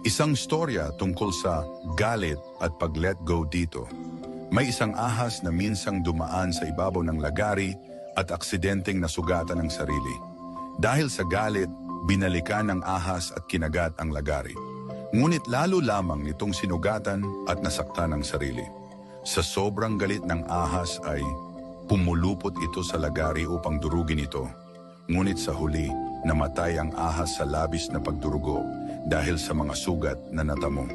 Isang storya tungkol sa galit at pag-let go dito. May isang ahas na minsang dumaan sa ibabaw ng lagari at aksidenteng nasugatan ng sarili. Dahil sa galit, binalikan ng ahas at kinagat ang lagari. Ngunit lalo lamang nitong sinugatan at nasaktan ang sarili. Sa sobrang galit ng ahas ay pumulupot ito sa lagari upang durugin ito. Ngunit sa huli, namatay ang ahas sa labis na pagdurugo dahil sa mga sugat na natamo.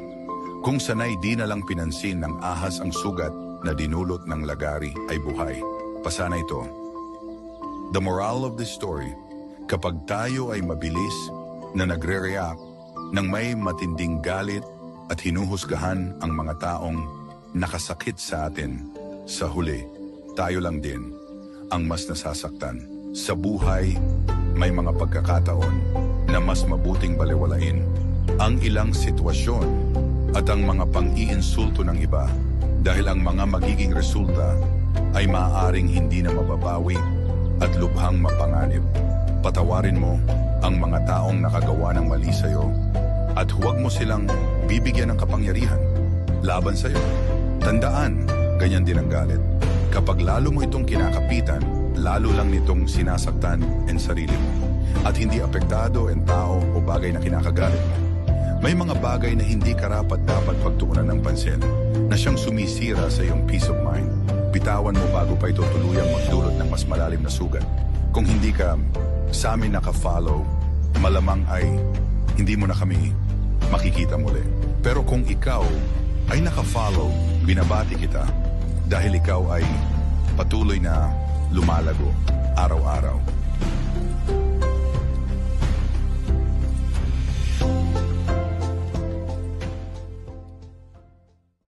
Kung sanay di na lang pinansin ng ahas ang sugat na dinulot ng lagari ay buhay. Pasana ito. The moral of the story, kapag tayo ay mabilis na nagre-react nang may matinding galit at hinuhusgahan ang mga taong nakasakit sa atin, sa huli, tayo lang din ang mas nasasaktan. Sa buhay, may mga pagkakataon na mas mabuting balewalain ang ilang sitwasyon at ang mga pang-iinsulto ng iba dahil ang mga magiging resulta ay maaaring hindi na mababawi at lubhang mapanganib. Patawarin mo ang mga taong nakagawa ng mali sa'yo at huwag mo silang bibigyan ng kapangyarihan laban sa'yo. Tandaan, ganyan din ang galit. Kapag lalo mo itong kinakapitan, lalo lang nitong sinasaktan ang sarili mo at hindi apektado ang tao o bagay na kinakagalit mo. May mga bagay na hindi karapat-dapat pagtuunan ng pansin na siyang sumisira sa iyong peace of mind. Bitawan mo bago pa ito tuluyang magdulot ng mas malalim na sugat. Kung hindi ka sa amin naka-follow, malamang ay hindi mo na kami makikita muli. Pero kung ikaw ay naka-follow, binabati kita dahil ikaw ay patuloy na lumalago araw-araw.